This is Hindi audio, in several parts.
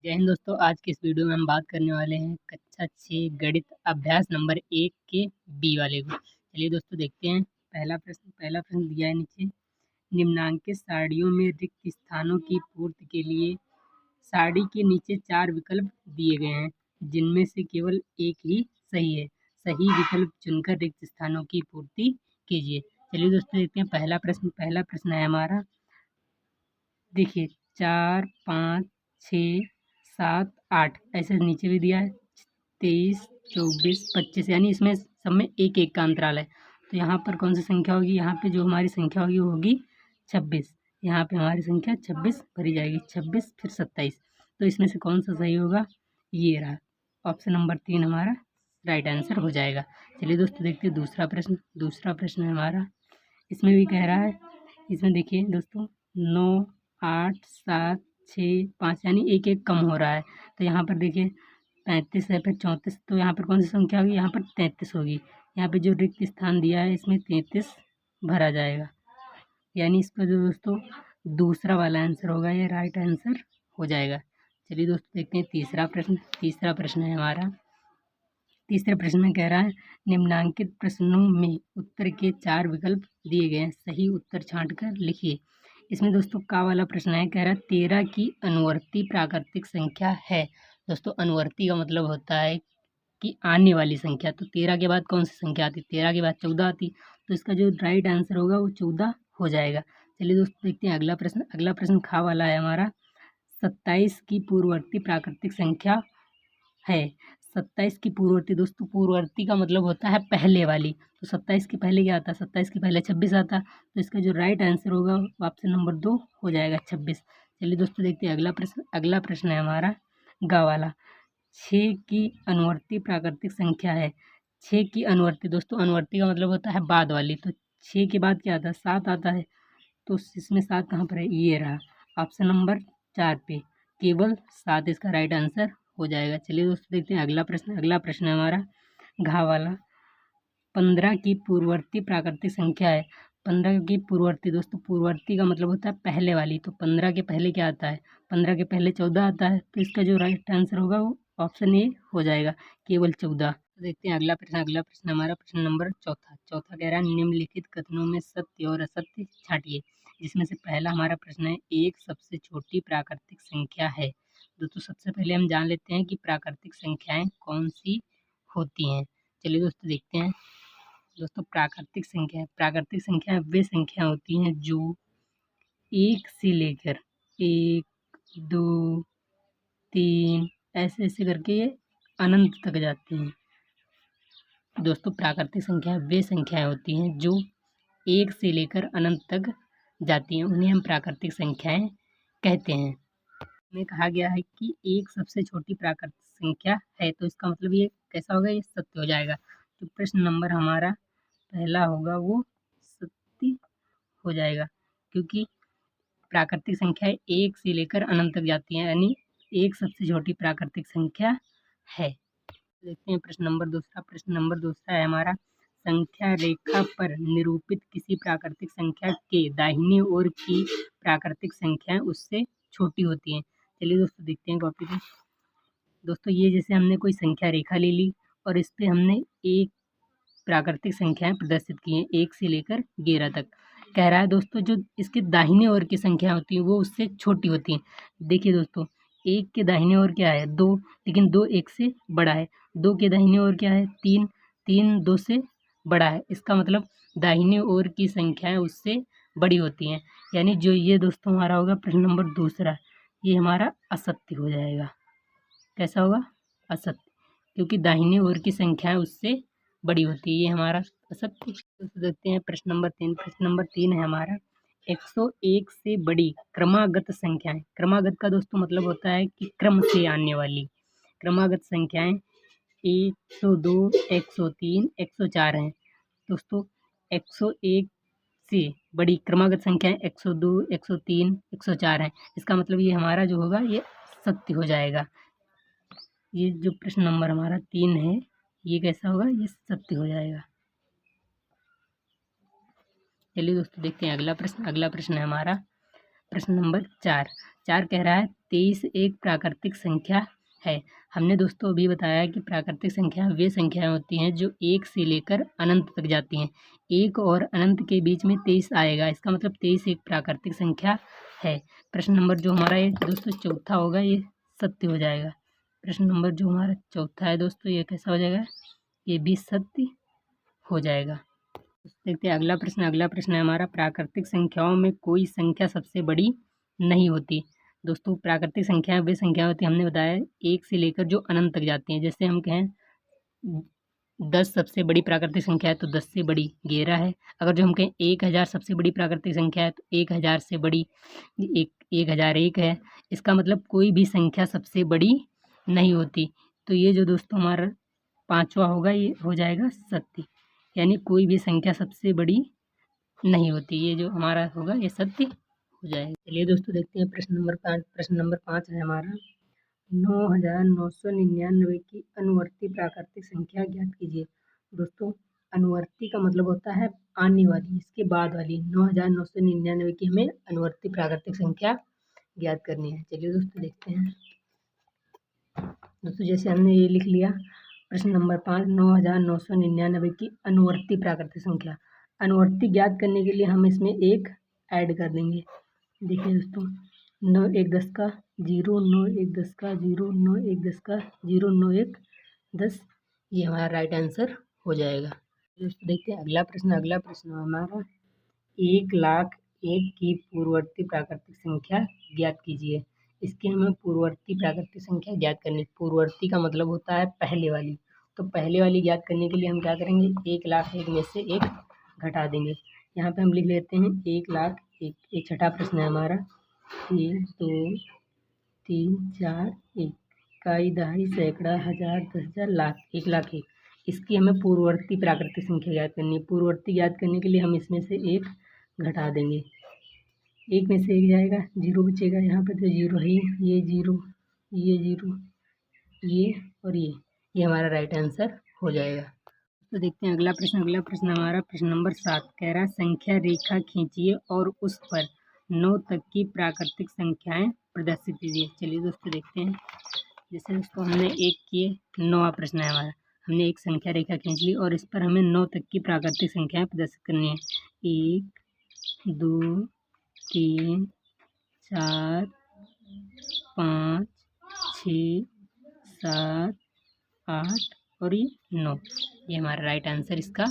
जय हिंद दोस्तों। आज की इस वीडियो में हम बात करने वाले हैं कक्षा 6 गणित अभ्यास नंबर 1 के बी वाले को। चलिए दोस्तों देखते हैं। पहला प्रश्न दिया है नीचे। निम्नांकित सारणियों में रिक्त स्थानों की पूर्ति के लिए सारणी के नीचे 4 विकल्प दिए गए हैं, जिनमें से केवल एक ही सही है। सही विकल्प चुनकर रिक्त स्थानों की पूर्ति कीजिए। चलिए दोस्तों देखते हैं। पहला प्रश्न है हमारा। देखिए 4, 5, 6, 7, 8 ऐसे नीचे भी दिया है। 23, 24, 25 यानी इसमें सब में एक एक का अंतराल है। तो यहाँ पर कौन सी संख्या होगी? यहाँ पे जो हमारी संख्या होगी वो होगी 26। यहाँ पे हमारी संख्या 26 भरी जाएगी। 26 फिर 27। तो इसमें से कौन सा सही होगा? ये रहा ऑप्शन नंबर 3 हमारा राइट आंसर हो जाएगा। चलिए दोस्तों देखते हैं दूसरा प्रश्न है हमारा। इसमें भी कह रहा है। इसमें देखिए दोस्तों 9, 8, 7, 6, 5 यानी एक एक कम हो रहा है। तो यहाँ पर देखिए 35 है फिर 34। तो यहाँ पर कौन सी संख्या होगी? यहाँ पर 33 होगी। यहाँ पे जो रिक्त स्थान दिया है इसमें 33 भरा जाएगा। यानी इसका जो दोस्तों दूसरा वाला आंसर होगा ये राइट आंसर हो जाएगा। चलिए दोस्तों देखते हैं तीसरा प्रश्न है हमारा। तीसरे प्रश्न में कह रहा है निम्नांकित प्रश्नों में उत्तर के 4 विकल्प दिए गए हैं, सही उत्तर छांटकर लिखिए। इसमें दोस्तों का वाला प्रश्न है। कह रहा है 13 की अनुवर्ती प्राकृतिक संख्या है। दोस्तों अनुवर्ती का मतलब होता है कि आने वाली संख्या। तो 13 के बाद कौन सी संख्या आती? 13 के बाद 14 आती। तो इसका जो राइट आंसर होगा वो 14 हो जाएगा। चलिए दोस्तों देखते हैं अगला प्रश्न खा वाला है हमारा। 27 की पूर्ववर्ती प्राकृतिक संख्या है। 27 की पूर्ववर्ती दोस्तों पूर्ववर्ती का मतलब होता है पहले वाली। तो 27 के पहले क्या आता है? 27 के पहले 26 आता। तो इसका जो राइट आंसर होगा वो ऑप्शन नंबर 2 हो जाएगा 26। चलिए दोस्तों देखते हैं अगला प्रश्न है हमारा गा वाला। 6 की अनुवर्ती प्राकृतिक संख्या है। 6 की अनुवर्ती दोस्तों अनुवर्ती का मतलब होता है बाद वाली। तो 6 के बाद क्या आता है? 7 आता है। तो इसमें 7 कहाँ पर है? ये रहा ऑप्शन नंबर 4 पे केवल 7 इसका राइट आंसर हो जाएगा। चलिए दोस्तों देखते हैं अगला प्रश्न है हमारा घा वाला। 15 की पूर्ववर्ती प्राकृतिक संख्या है। 15 की पूर्ववर्ती दोस्तों पूर्ववर्ती का मतलब होता है पहले वाली। तो 15 के पहले क्या आता है? 15 के पहले 14 आता है। तो इसका जो राइट आंसर होगा वो ऑप्शन ए हो जाएगा केवल 14। तो देखते हैं अगला प्रश्न हमारा प्रश्न नंबर चौथा कह रहा है निम्नलिखित कथनों में सत्य और असत्य छांटिए। जिसमें से पहला हमारा प्रश्न है एक सबसे छोटी प्राकृतिक संख्या है। दोस्तों सबसे पहले हम जान लेते हैं कि प्राकृतिक संख्याएं कौन सी होती हैं। चलिए दोस्तों देखते हैं। दोस्तों प्राकृतिक संख्या वे संख्या होती हैं जो एक से लेकर 1, 2, 3 ऐसे ऐसे करके ये अनंत तक जाती हैं। दोस्तों प्राकृतिक संख्या वे संख्याएं होती हैं जो 1 से लेकर अनंत तक जाती हैं, उन्हें हम प्राकृतिक संख्याएं कहते हैं। में कहा गया है कि एक सबसे छोटी प्राकृतिक संख्या है। तो इसका मतलब ये कैसा होगा? ये सत्य हो जाएगा। तो प्रश्न नंबर हमारा पहला होगा वो सत्य हो जाएगा, क्योंकि प्राकृतिक संख्या 1 से लेकर अनंत तक जाती हैं, यानी एक सबसे छोटी प्राकृतिक संख्या है। देखते हैं प्रश्न नंबर दूसरा है हमारा। संख्या रेखा पर निरूपित किसी प्राकृतिक संख्या के दाहिनी ओर की प्राकृतिक संख्याएं उससे छोटी होती हैं। चलिए दोस्तों देखते हैं कॉपी पे। दोस्तों ये जैसे हमने कोई संख्या रेखा ले ली और इस पे हमने एक प्राकृतिक संख्याएं प्रदर्शित की हैं 1 से लेकर 11 तक। कह रहा है दोस्तों जो इसके दाहिने ओर की संख्या होती है वो उससे छोटी होती हैं। देखिए दोस्तों 1 के दाहिने ओर क्या है? 2, लेकिन 2 1 से बड़ा है। 2 के दाहिने ओर क्या है? 3, 3 2 से बड़ा है। इसका मतलब दाहिने ओर की संख्याएं उससे बड़ी होती हैं। यानी जो ये दोस्तों हमारा होगा प्रश्न नंबर दूसरा, ये हमारा असत्य हो जाएगा। कैसा होगा? असत्य, क्योंकि दाहिने ओर की संख्याएं उससे बड़ी होती है। ये हमारा असत्य। तो देखते हैं प्रश्न नंबर 3 है हमारा 101 से बड़ी क्रमागत संख्याएं। क्रमागत का दोस्तों मतलब होता है कि क्रम से आने वाली क्रमागत संख्याएं 102, 103, 104 हैं। दोस्तों 101 से बड़ी क्रमागत संख्याएं 102, 103, 104 हैं। इसका मतलब ये हमारा जो होगा ये सत्य हो जाएगा। ये जो प्रश्न नंबर हमारा 3 है ये कैसा होगा? ये सत्य हो जाएगा। चलिए दोस्तों देखते हैं अगला प्रश्न है हमारा प्रश्न नंबर 4 4 कह रहा है 23 एक प्राकृतिक संख्या है। हमने दोस्तों अभी बताया कि प्राकृतिक संख्या वे संख्याएं होती हैं जो 1 से लेकर अनंत तक जाती हैं। 1 और अनंत के बीच में 23 आएगा, इसका मतलब 23 एक प्राकृतिक संख्या है। प्रश्न नंबर जो हमारा ये दोस्तों चौथा होगा, ये सत्य हो जाएगा। प्रश्न नंबर जो हमारा चौथा है दोस्तों, ये कैसा हो जाएगा, ये भी सत्य हो जाएगा। देखते हैं अगला प्रश्न। अगला प्रश्न है हमारा, प्राकृतिक संख्याओं में कोई संख्या सबसे बड़ी नहीं होती। दोस्तों प्राकृतिक संख्याएं वे संख्या होती हैं, हमने बताया 1 से लेकर जो अनंत तक जाती हैं। जैसे हम कहें 10 सबसे बड़ी प्राकृतिक संख्या है तो 10 से बड़ी 11 है। अगर जो हम कहें 1000 सबसे बड़ी प्राकृतिक संख्या है तो 1000 से बड़ी 1001 है। इसका मतलब कोई भी संख्या सबसे बड़ी नहीं होती। तो ये जो दोस्तों हमारा पांचवा होगा, ये हो जाएगा सत्य, यानी कोई भी संख्या सबसे बड़ी नहीं होती। ये जो हमारा होगा ये सत्य हो जाएगा। चलिए दोस्तों देखते हैं प्रश्न नंबर 5। प्रश्न नंबर 5 है हमारा, 9999 की अनुवर्ती प्राकृतिक संख्या ज्ञात कीजिए। दोस्तों अनुवर्ती का मतलब होता है आने वाली, इसके बाद वाली। 9999 की हमें अनुवर्ती प्राकृतिक संख्या ज्ञात करनी है। चलिए दोस्तों देखते हैं। दोस्तों जैसे हमने ये लिख लिया, प्रश्न नंबर 5, 9999 की अनुवर्ती प्राकृतिक संख्या। अनुवर्ती ज्ञात करने के लिए हम इसमें एक ऐड कर देंगे। देखिए दोस्तों, 9 1 10 का 0, 9 1 10 का 0, 9 1 10 का 0, 9 1 10, ये हमारा राइट आंसर हो जाएगा। दोस्तों देखते हैं अगला प्रश्न। अगला प्रश्न हमारा, 1,01,000 की पूर्ववर्ती प्राकृतिक संख्या ज्ञात कीजिए। इसकी हमें पूर्ववर्ती प्राकृतिक संख्या ज्ञात करनी। पूर्ववर्ती का मतलब होता है पहले वाली। तो पहले वाली ज्ञात करने के लिए हम क्या करेंगे, 1,01,000 में से 1 घटा देंगे। यहाँ पे हम लिख लेते हैं 1,01,000। एक छठा प्रश्न है हमारा, 1 2 3 4 1, इकाई, दहाई, सैकड़ा, हजार, 10,000, लाख, 1,01,000। इसकी हमें पूर्ववर्ती प्राकृतिक संख्या ज्ञात करनी है। पूर्ववर्ती ज्ञात करने के लिए हम इसमें से 1 घटा देंगे। 1 में से 1 जाएगा, 0 बचेगा। यहाँ पर तो 0 है, ये 0, ये 0, ये और ये हमारा राइट आंसर हो जाएगा। तो देखते हैं अगला प्रश्न। अगला प्रश्न हमारा प्रश्न नंबर 7 कह रहा है, संख्या रेखा खींचिए और उस पर 9 तक की प्राकृतिक संख्याएं प्रदर्शित कीजिए। चलिए दोस्तों देखते हैं। जैसे दोस्तों हमने एक किए, 9वां प्रश्न है हमारा, हमने एक संख्या रेखा खींच ली और इस पर हमें 9 तक की प्राकृतिक संख्याएं प्रदर्शित करनी है। 1 2 3 4 5 6 7 8 और ये 9, ये हमारा राइट आंसर इसका।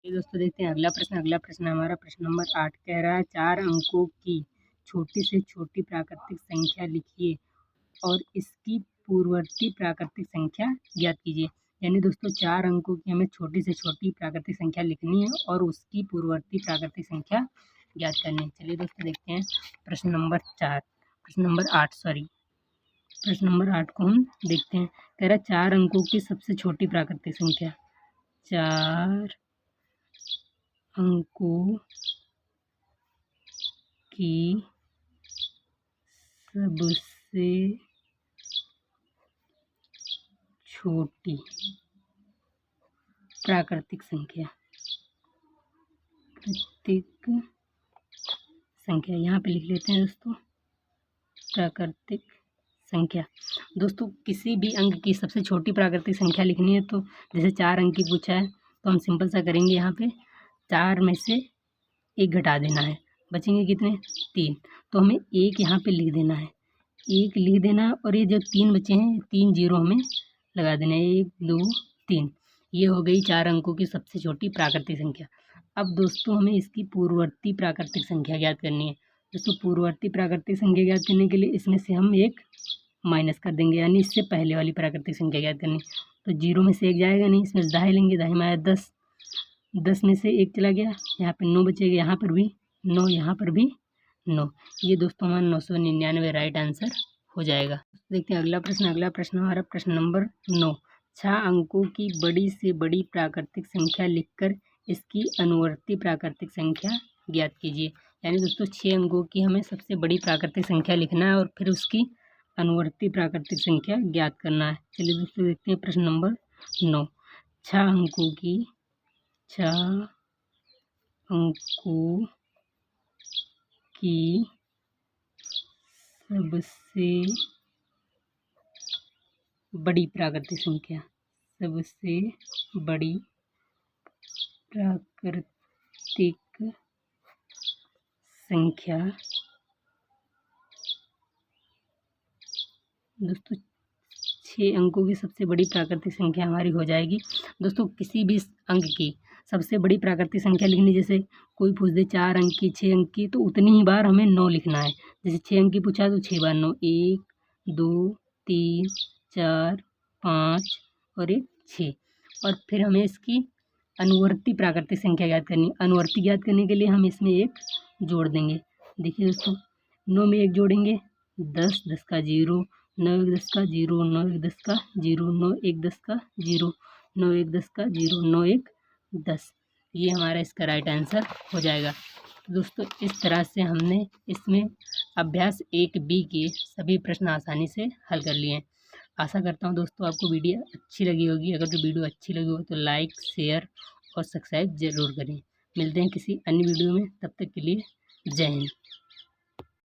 ये दोस्तों देखते हैं अगला प्रश्न। अगला प्रश्न हमारा प्रश्न नंबर 8 कह रहा है, 4 अंकों की छोटी से छोटी प्राकृतिक संख्या लिखिए और इसकी पूर्ववर्ती प्राकृतिक संख्या ज्ञात कीजिए। यानी दोस्तों 4 अंकों की हमें छोटी से छोटी प्राकृतिक संख्या लिखनी है और उसकी पूर्ववर्ती प्राकृतिक संख्या ज्ञात करनी है। चलिए दोस्तों देखते हैं प्रश्न नंबर 8 प्रश्न नंबर 8 को हम देखते हैं। कह रहा है 4 अंकों की सबसे छोटी प्राकृतिक संख्या। 4 अंकों की सबसे छोटी प्राकृतिक संख्या यहाँ पे लिख लेते हैं दोस्तों, प्राकृतिक संख्या। दोस्तों किसी भी अंक की सबसे छोटी प्राकृतिक संख्या लिखनी है तो जैसे 4 अंक की पूछा है तो हम सिंपल सा करेंगे, यहाँ पे 4 में से 1 घटा देना है, बचेंगे कितने, 3। तो हमें 1 यहाँ पे लिख देना है, 1 लिख देना है और ये जो 3 बचे हैं 3 जीरो हमें लगा देना है, 1 2 3। ये हो गई 4 अंकों की सबसे छोटी प्राकृतिक संख्या। अब दोस्तों हमें इसकी पूर्ववर्ती प्राकृतिक संख्या ज्ञात करनी है। दोस्तों पूर्ववर्ती प्राकृतिक संख्या ज्ञात करने के लिए इसमें से हम 1 माइनस कर देंगे, यानी इससे पहले वाली प्राकृतिक संख्या ज्ञात करनी। तो 0 में से 1 जाएगा नहीं, इसमें से दहाई लेंगे, दहाई में आया 10, 10 में से 1 चला गया, यहाँ पे 9 बचेगा, यहाँ पर भी 9, यहाँ पर भी 9। ये दोस्तों हमारा 999 राइट आंसर हो जाएगा। देखते हैं अगला प्रश्न। अगला प्रश्न हमारा प्रश्न नंबर 9, 6 अंकों की बड़ी से बड़ी प्राकृतिक संख्या लिखकर इसकी अनुवर्ती प्राकृतिक संख्या ज्ञात कीजिए। यानी दोस्तों 6 अंकों की हमें सबसे बड़ी प्राकृतिक संख्या लिखना है और फिर उसकी अनुवर्ती प्राकृतिक संख्या ज्ञात करना है। चलिए दोस्तों देखते हैं प्रश्न नंबर 9, 6 अंकों की सबसे बड़ी प्राकृतिक संख्या, सबसे बड़ी प्राकृतिक संख्या दोस्तों 6 अंकों की सबसे बड़ी प्राकृतिक संख्या हमारी हो जाएगी। दोस्तों किसी भी अंक की सबसे बड़ी प्राकृतिक संख्या लिखनी, जैसे कोई पूछ दे 4 अंक की, 6 अंक की, तो उतनी ही बार हमें 9 लिखना है। जैसे 6 अंक की पूछा तो 6 बार 9, 1 2 3 4 5 और 1 6। और फिर हमें इसकी अनुवर्ती प्राकृतिक संख्या ज्ञात करनी। अनुवर्ती ज्ञात करने के लिए हम इसमें 1 जोड़ देंगे। देखिए दोस्तों 9 में 1 जोड़ेंगे 10, 10 का 0, 9 1 10 का 0, 9 1 10 का 0, 9 1 10 का 0, 9 1 10 का 0, 9 1 10। ये हमारा इसका राइट आंसर हो जाएगा। तो दोस्तों इस तरह से हमने इसमें अभ्यास 1B के सभी प्रश्न आसानी से हल कर लिए हैं। आशा करता हूँ दोस्तों आपको वीडियो अच्छी लगी होगी। अगर जो वीडियो अच्छी लगी हो तो लाइक, शेयर और सब्सक्राइब ज़रूर करें। मिलते हैं किसी अन्य वीडियो में, तब तक के लिए जय हिंद।